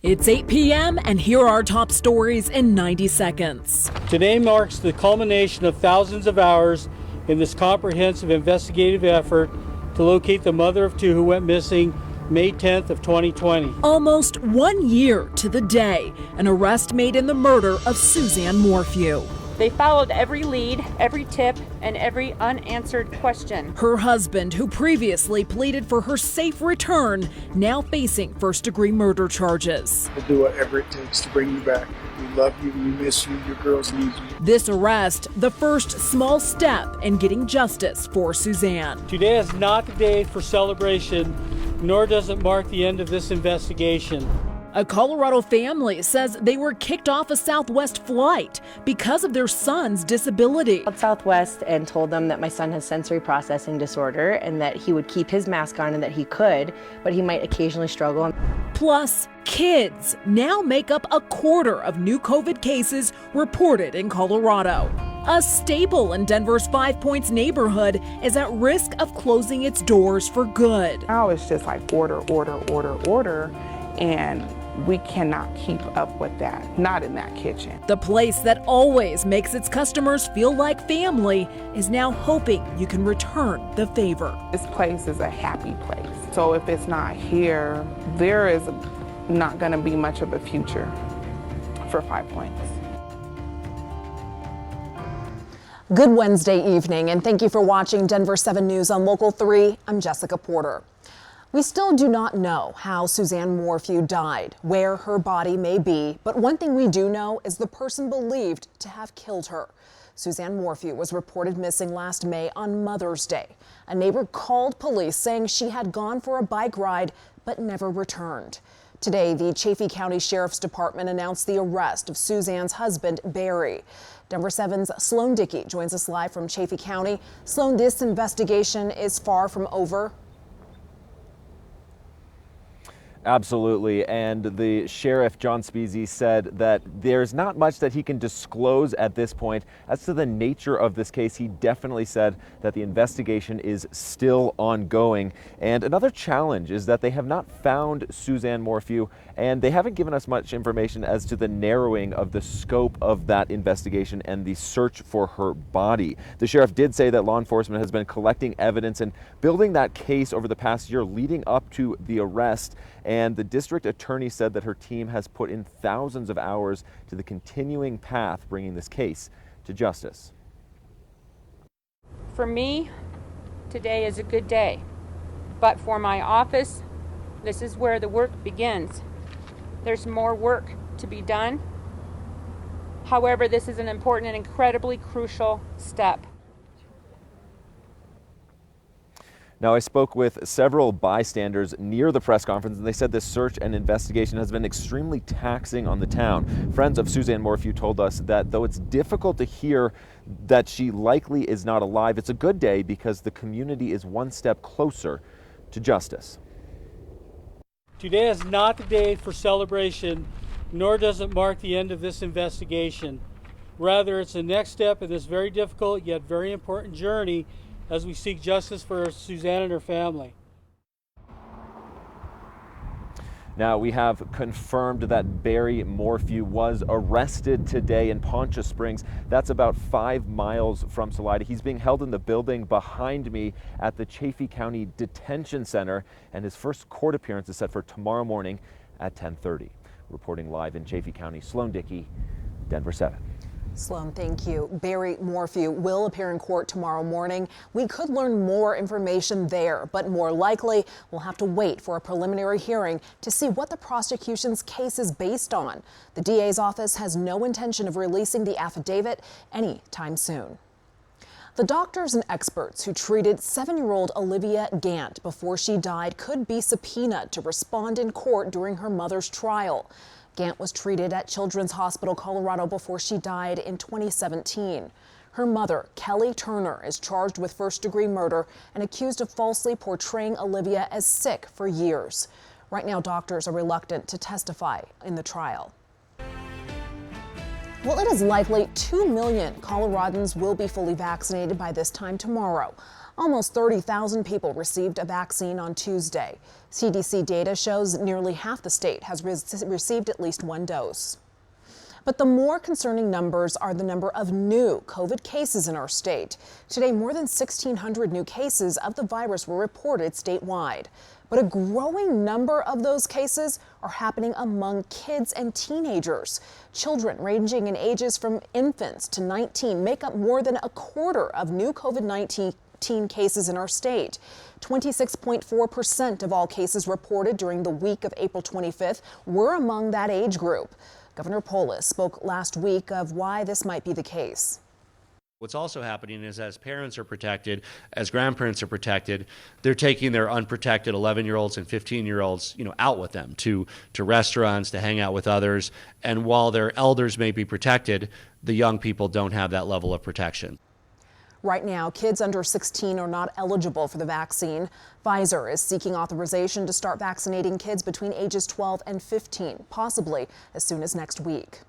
It's 8 p.m. and here are our top stories in 90 seconds. Today marks the culmination of thousands of hours in this comprehensive investigative effort to locate the mother of two who went missing May 10th of 2020. Almost 1 year to the day, an arrest made in the murder of Suzanne Morphew. They followed every lead, every tip, and every unanswered question. Her husband, who previously pleaded for her safe return, now facing first-degree murder charges. We'll do whatever it takes to bring you back. We love you, we miss you, your girls need you. This arrest, the first small step in getting justice for Suzanne. Today is not the day for celebration, nor does it mark the end of this investigation. A Colorado family says they were kicked off a Southwest flight because of their son's disability. I called Southwest and told them that my son has sensory processing disorder and that he would keep his mask on and that he could, but he might occasionally struggle. Plus, kids now make up a quarter of new COVID cases reported in Colorado. A staple in Denver's 5 Points neighborhood is at risk of closing its doors for good. Now it's just like order, and we cannot keep up with that, not in that kitchen. The place that always makes its customers feel like family is now hoping you can return the favor. This place is a happy place. So if it's not here, there is not gonna be much of a future for 5 Points. Good Wednesday evening, and thank you for watching Denver7 News on Local 3. I'm Jessica Porter. We still do not know how Suzanne Morphew died, where her body may be, but one thing we do know is the person believed to have killed her. Suzanne Morphew was reported missing last May on Mother's Day. A neighbor called police saying she had gone for a bike ride but never returned. Today, the Chaffee County Sheriff's Department announced the arrest of Suzanne's husband, Barry. Denver7's Sloan Dickey joins us live from Chaffee County. Sloan, this investigation is far from over. Absolutely, and the sheriff, John Speasy, said that there's not much that he can disclose at this point. As to the nature of this case, he definitely said that the investigation is still ongoing. And another challenge is that they have not found Suzanne Morphew, and they haven't given us much information as to the narrowing of the scope of that investigation and the search for her body. The sheriff did say that law enforcement has been collecting evidence and building that case over the past year leading up to the arrest. And the district attorney said that her team has put in thousands of hours to the continuing path bringing this case to justice. For me, today is a good day. But for my office, this is where the work begins. There's more work to be done. However, this is an important and incredibly crucial step. Now, I spoke with several bystanders near the press conference, and they said this search and investigation has been extremely taxing on the town. Friends of Suzanne Morphew told us that though it's difficult to hear that she likely is not alive, it's a good day because the community is one step closer to justice. Today is not the day for celebration, nor does it mark the end of this investigation. Rather, it's the next step in this very difficult yet very important journey as we seek justice for Suzanne and her family. Now, we have confirmed that Barry Morphew was arrested today in Poncha Springs. That's about 5 miles from Salida. He's being held in the building behind me at the Chaffee County Detention Center, and his first court appearance is set for tomorrow morning at 10:30. Reporting live in Chaffee County, Sloan Dickey, Denver7. Sloan, thank you. Barry Morphew will appear in court tomorrow morning. We could learn more information there, but more likely we'll have to wait for a preliminary hearing to see what the prosecution's case is based on. The DA's office has no intention of releasing the affidavit anytime soon. The doctors and experts who treated 7-year-old Olivia Gant before she died could be subpoenaed to respond in court during her mother's trial. Gant was treated at Children's Hospital Colorado before she died in 2017. Her mother, Kelly Turner, is charged with first-degree murder and accused of falsely portraying Olivia as sick for years. Right now, doctors are reluctant to testify in the trial. Well, it is likely 2 million Coloradans will be fully vaccinated by this time tomorrow. Almost 30,000 people received a vaccine on Tuesday. CDC data shows nearly half the state has received at least one dose. But the more concerning numbers are the number of new COVID cases in our state. Today, more than 1,600 new cases of the virus were reported statewide. But a growing number of those cases are happening among kids and teenagers. Children ranging in ages from infants to 19 make up more than a quarter of new COVID-19 cases in our state. 26.4% of all cases reported during the week of April 25th were among that age group. Governor Polis spoke last week of why this might be the case. What's also happening is as parents are protected, as grandparents are protected, they're taking their unprotected 11-year-olds and 15-year-olds, out with them to restaurants, to hang out with others. And while their elders may be protected, the young people don't have that level of protection. Right now, kids under 16 are not eligible for the vaccine. Pfizer is seeking authorization to start vaccinating kids between ages 12 and 15, possibly as soon as next week.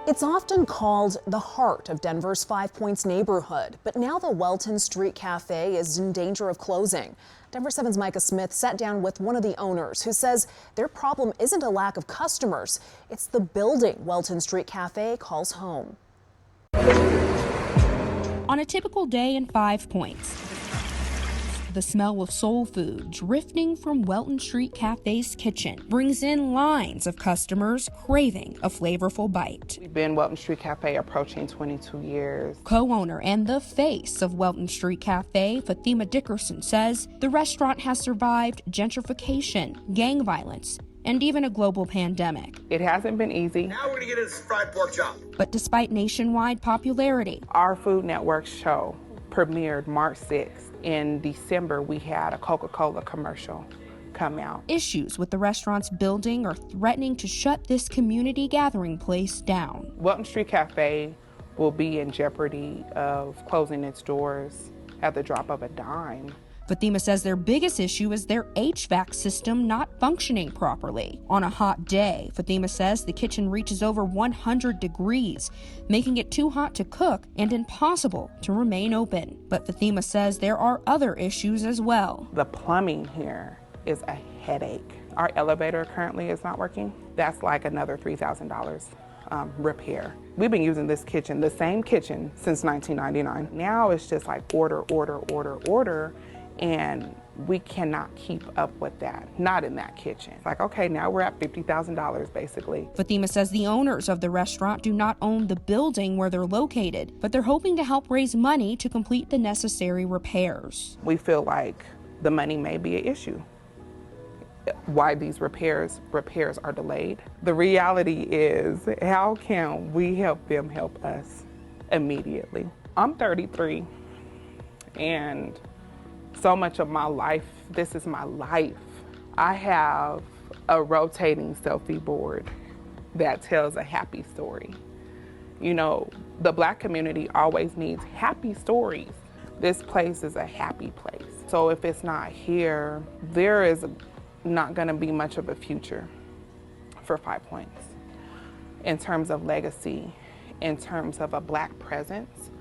It's often called the heart of Denver's 5 Points neighborhood, but now the Welton Street Cafe is in danger of closing. Denver7's Micah Smith sat down with one of the owners who says their problem isn't a lack of customers, it's the building Welton Street Cafe calls home. On a typical day in 5 Points, the smell of soul food drifting from Welton Street Cafe's kitchen brings in lines of customers craving a flavorful bite. We've been Welton Street Cafe approaching 22 years. Co-owner and the face of Welton Street Cafe, Fatima Dickerson, says the restaurant has survived gentrification, gang violence, and even a global pandemic. It hasn't been easy. Now we're gonna get into this fried pork chop. But despite nationwide popularity, our Food Network show premiered March 6th. In December, we had a Coca-Cola commercial come out. Issues with the restaurant's building are threatening to shut this community gathering place down. Welton Street Cafe will be in jeopardy of closing its doors at the drop of a dime. Fatima says their biggest issue is their HVAC system not functioning properly. On a hot day, Fatima says the kitchen reaches over 100 degrees, making it too hot to cook and impossible to remain open. But Fatima says there are other issues as well. The plumbing here is a headache. Our elevator currently is not working. That's like another $3,000 repair. We've been using this kitchen, the same kitchen, since 1999. Now it's just like order, and we cannot keep up with that, not in that kitchen. It's like, okay, now we're at $50,000 basically. Fatima says the owners of the restaurant do not own the building where they're located, but they're hoping to help raise money to complete the necessary repairs. We feel like the money may be an issue. Why these repairs are delayed. The reality is, how can we help them help us immediately? I'm 33, and so much of my life, this is my life. I have a rotating selfie board that tells a happy story. The Black community always needs happy stories. This place is a happy place. So if it's not here, there is not gonna be much of a future for 5 Points in terms of legacy, in terms of a Black presence,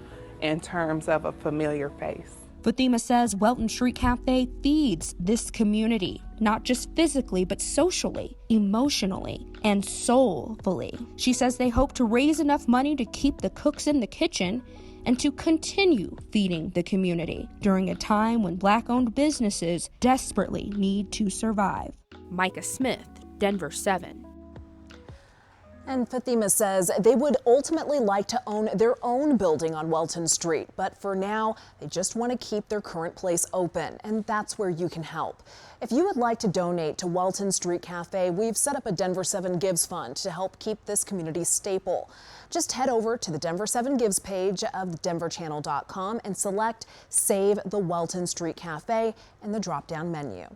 in terms of a familiar face. Fatima says Welton Street Cafe feeds this community, not just physically, but socially, emotionally, and soulfully. She says they hope to raise enough money to keep the cooks in the kitchen and to continue feeding the community during a time when Black-owned businesses desperately need to survive. Micah Smith, Denver7. And Fatima says they would ultimately like to own their own building on Welton Street, but for now, they just want to keep their current place open, and that's where you can help. If you would like to donate to Welton Street Cafe, we've set up a Denver7 Gives Fund to help keep this community staple. Just head over to the Denver7 Gives page of denverchannel.com and select Save the Welton Street Cafe in the drop-down menu.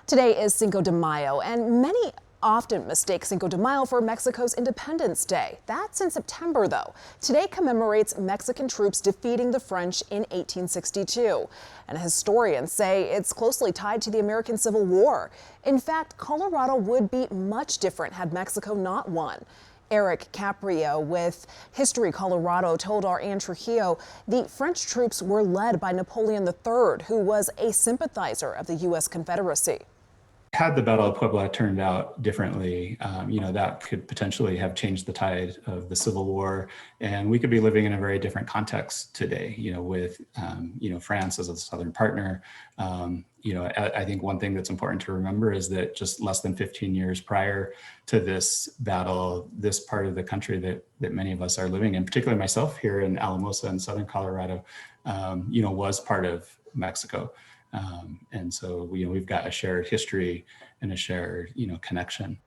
Today is Cinco de Mayo, and many often mistake Cinco de Mayo for Mexico's Independence Day. That's in September, though. Today commemorates Mexican troops defeating the French in 1862. And historians say it's closely tied to the American Civil War. In fact, Colorado would be much different had Mexico not won. Eric Caprio with History Colorado told our Ann Trujillo the French troops were led by Napoleon III, who was a sympathizer of the U.S. Confederacy. Had the Battle of Puebla turned out differently, that could potentially have changed the tide of the Civil War, and we could be living in a very different context today, with, France as a southern partner. I think one thing that's important to remember is that just less than 15 years prior to this battle, this part of the country that many of us are living in, particularly myself here in Alamosa in southern Colorado, was part of Mexico. And so, we've got a shared history and a shared, connection.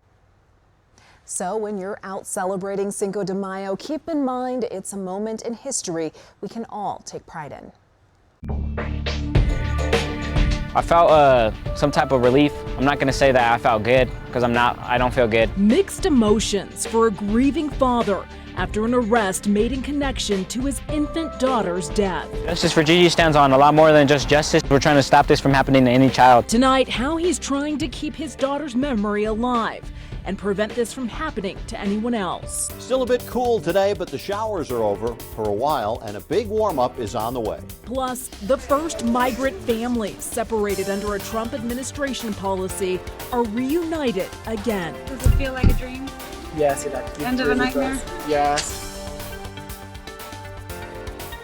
So when you're out celebrating Cinco de Mayo, keep in mind it's a moment in history we can all take pride in. I felt some type of relief. I'm not going to say that I felt good because I don't feel good. Mixed emotions for a grieving father after an arrest made in connection to his infant daughter's death. Justice for Gigi stands on a lot more than just justice. We're trying to stop this from happening to any child. Tonight, how he's trying to keep his daughter's memory alive and prevent this from happening to anyone else. Still a bit cool today, but the showers are over for a while and a big warm-up is on the way. Plus, the first migrant families separated under a Trump administration policy are reunited again. Does it feel like a dream? Yes, it End of a nightmare? Yes.